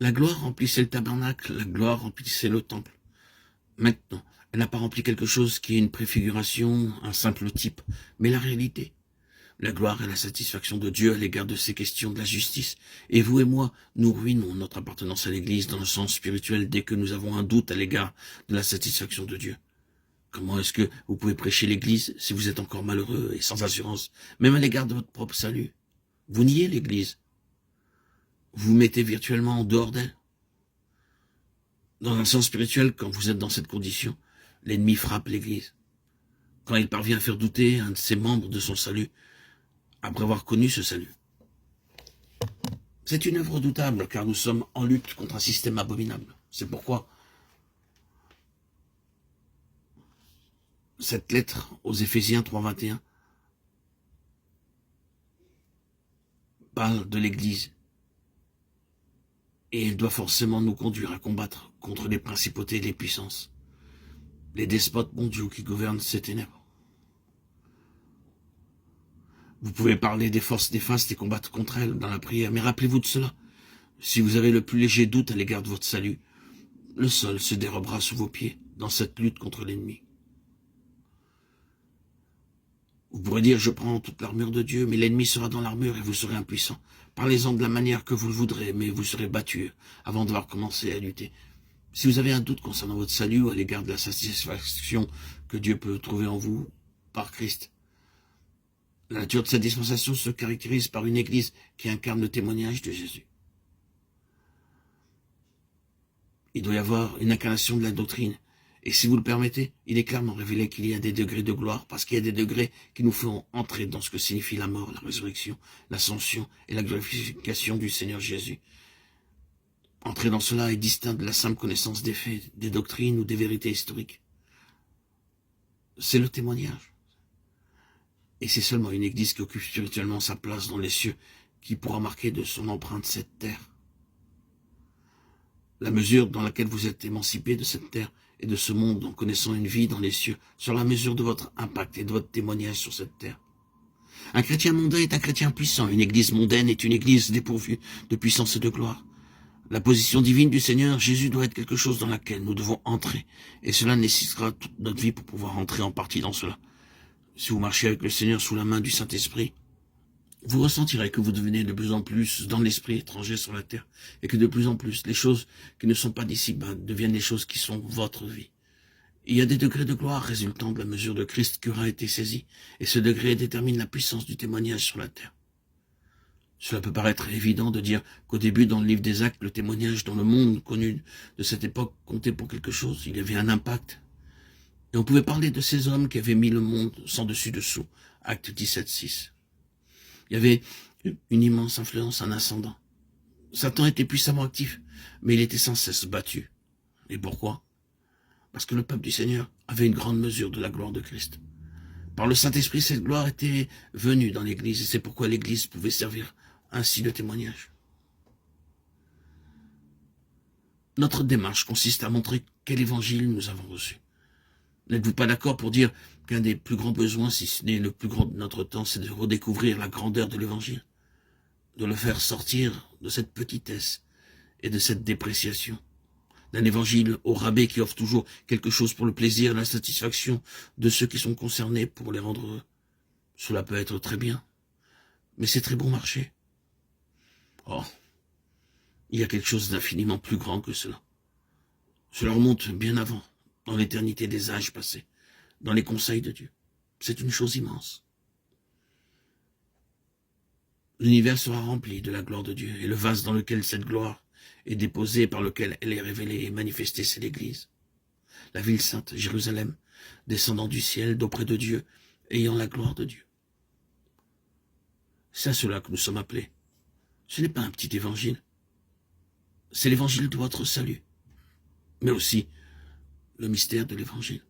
La gloire remplissait le tabernacle, la gloire remplissait le temple. Maintenant, elle n'a pas rempli quelque chose qui est une préfiguration, un simple type, mais la réalité. La gloire est la satisfaction de Dieu à l'égard de ces questions de la justice. Et vous et moi, nous ruinons notre appartenance à l'Église dans le sens spirituel dès que nous avons un doute à l'égard de la satisfaction de Dieu. Comment est-ce que vous pouvez prêcher l'Église si vous êtes encore malheureux et sans assurance, même à l'égard de votre propre salut? Vous niez l'Église. Vous vous mettez virtuellement en dehors d'elle. Dans un sens spirituel, quand vous êtes dans cette condition, l'ennemi frappe l'Église. Quand il parvient à faire douter un de ses membres de son salut, après avoir connu ce salut. C'est une œuvre redoutable, car nous sommes en lutte contre un système abominable. C'est pourquoi cette lettre aux Éphésiens 3,21 parle de l'Église. Et elle doit forcément nous conduire à combattre contre les principautés et les puissances, les despotes mondiaux qui gouvernent ces ténèbres. Vous pouvez parler des forces néfastes et combattre contre elles dans la prière, mais rappelez-vous de cela. Si vous avez le plus léger doute à l'égard de votre salut, le sol se dérobera sous vos pieds dans cette lutte contre l'ennemi. Vous pourrez dire, je prends toute l'armure de Dieu, mais l'ennemi sera dans l'armure et vous serez impuissant. Parlez-en de la manière que vous le voudrez, mais vous serez battu avant d'avoir commencé à lutter. Si vous avez un doute concernant votre salut ou à l'égard de la satisfaction que Dieu peut trouver en vous par Christ, la nature de cette dispensation se caractérise par une église qui incarne le témoignage de Jésus. Il doit y avoir une incarnation de la doctrine. Et si vous le permettez, il est clairement révélé qu'il y a des degrés de gloire, parce qu'il y a des degrés qui nous feront entrer dans ce que signifie la mort, la résurrection, l'ascension et la glorification du Seigneur Jésus. Entrer dans cela est distinct de la simple connaissance des faits, des doctrines ou des vérités historiques. C'est le témoignage. Et c'est seulement une église qui occupe spirituellement sa place dans les cieux qui pourra marquer de son empreinte cette terre. La mesure dans laquelle vous êtes émancipé de cette terre et de ce monde en connaissant une vie dans les cieux sur la mesure de votre impact et de votre témoignage sur cette terre. Un chrétien mondain est un chrétien puissant. Une église mondaine est une église dépourvue de puissance et de gloire. La position divine du Seigneur Jésus doit être quelque chose dans laquelle nous devons entrer. Et cela nécessitera toute notre vie pour pouvoir entrer en partie dans cela. Si vous marchez avec le Seigneur sous la main du Saint-Esprit, vous ressentirez que vous devenez de plus en plus dans l'esprit étranger sur la terre et que de plus en plus les choses qui ne sont pas d'ici-bas deviennent les choses qui sont votre vie. Il y a des degrés de gloire résultant de la mesure de Christ qui aura été saisie et ce degré détermine la puissance du témoignage sur la terre. Cela peut paraître évident de dire qu'au début dans le livre des Actes, le témoignage dans le monde connu de cette époque comptait pour quelque chose, il y avait un impact. Et on pouvait parler de ces hommes qui avaient mis le monde sans dessus-dessous, Acte 17:6. Il y avait une immense influence, un ascendant. Satan était puissamment actif, mais il était sans cesse battu. Et pourquoi? Parce que le peuple du Seigneur avait une grande mesure de la gloire de Christ. Par le Saint-Esprit, cette gloire était venue dans l'Église, et c'est pourquoi l'Église pouvait servir ainsi de témoignage. Notre démarche consiste à montrer quel évangile nous avons reçu. N'êtes-vous pas d'accord pour dire qu'un des plus grands besoins, si ce n'est le plus grand de notre temps, c'est de redécouvrir la grandeur de l'évangile, de le faire sortir de cette petitesse et de cette dépréciation, d'un évangile au rabais qui offre toujours quelque chose pour le plaisir et la satisfaction de ceux qui sont concernés pour les rendre heureux. Cela peut être très bien, mais c'est très bon marché. Oh, il y a quelque chose d'infiniment plus grand que cela. Cela remonte bien avant, dans l'éternité des âges passés, dans les conseils de Dieu. C'est une chose immense. L'univers sera rempli de la gloire de Dieu, et le vase dans lequel cette gloire est déposée, par lequel elle est révélée et manifestée, c'est l'Église. La ville sainte, Jérusalem, descendant du ciel d'auprès de Dieu, ayant la gloire de Dieu. C'est à cela que nous sommes appelés. Ce n'est pas un petit évangile. C'est l'évangile de votre salut, mais aussi le mystère de l'évangile.